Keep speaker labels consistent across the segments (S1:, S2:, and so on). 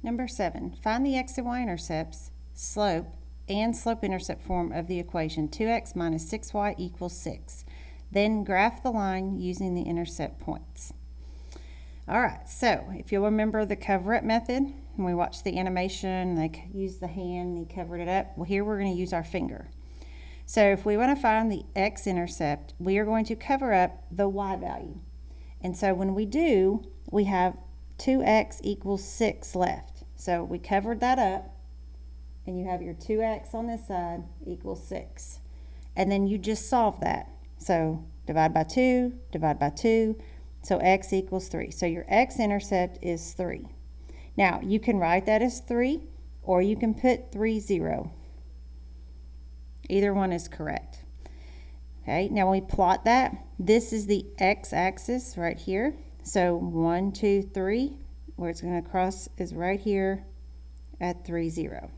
S1: Number 7, find the x and y intercepts, slope, and slope-intercept form of the equation 2x minus 6y equals 6. Then graph the line using the intercept points. All right, so if you'll remember the cover-up method, when we watched the animation, they used the hand, they covered it up. Well, here we're going to use our finger. So if we want to find the x-intercept, we are going to cover up the y value. And so when we do, we have 2x equals 6 left. So we covered that up, and you have your 2x on this side equals 6. And then you just solve that. So divide by 2, divide by 2, so x equals 3. So your x-intercept is 3. Now, you can write that as 3, or you can put 3, 0. Either one is correct. Okay, now when we plot that, this is the x-axis right here. So 1, 2, 3, where it's going to cross is right here at 3, 0.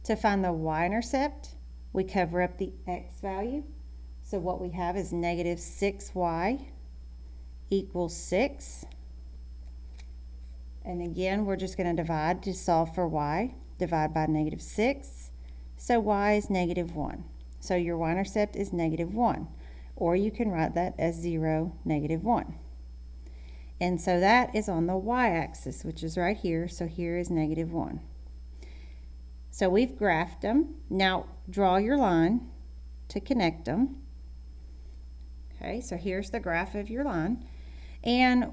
S1: To find the y-intercept, we cover up the x value. So what we have is negative 6y equals 6. And again, we're just going to divide to solve for y. Divide by negative 6. So y is negative 1. So your y-intercept is negative 1. Or you can write that as 0, negative 1. And so that is on the y-axis, which is right here. So here is negative 1. So we've graphed them. Now draw your line to connect them. Okay, so here's the graph of your line. And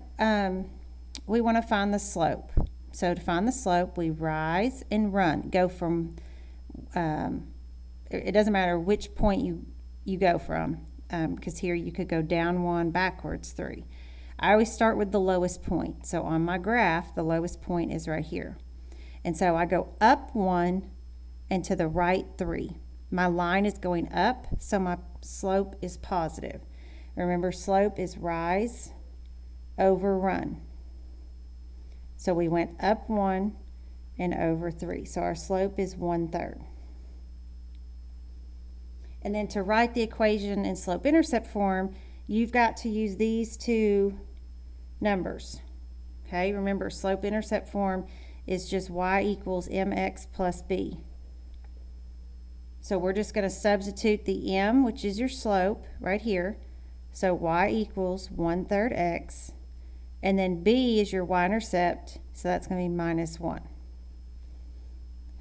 S1: we want to find the slope. So to find the slope, we rise and run. Go from, it doesn't matter which point you go from, because here you could go down 1, backwards 3. I always start with the lowest point. So on my graph, the lowest point is right here. And so I go up 1 and to the right 3. My line is going up, so my slope is positive. Remember, slope is rise over run. So we went up 1 and over 3. So our slope is 1/3. And then to write the equation in slope-intercept form, you've got to use these two numbers. Okay, remember, slope-intercept form is just y equals mx plus b. So we're just going to substitute the m, which is your slope, right here. So y equals 1/3 x. And then b is your y-intercept, so that's going to be minus 1.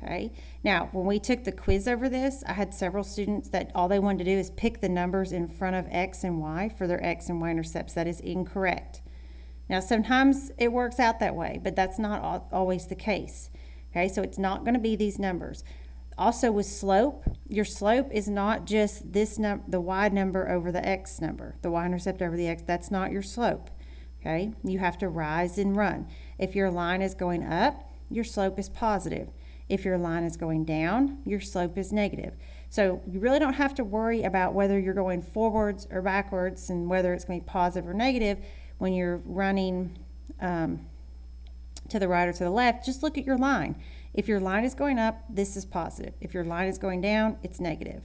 S1: Okay. Now, when we took the quiz over this, I had several students that all they wanted to do is pick the numbers in front of x and y for their x and y intercepts. That is incorrect. Now, sometimes it works out that way, but that's not always the case. Okay, so it's not going to be these numbers. Also with slope, your slope is not just this the y number over the x number, the y-intercept over the x. That's not your slope. Okay, you have to rise and run. If your line is going up, your slope is positive. If your line is going down, your slope is negative. So you really don't have to worry about whether you're going forwards or backwards and whether it's going to be positive or negative when you're running to the right or to the left. Just look at your line. If your line is going up, this is positive. If your line is going down, it's negative.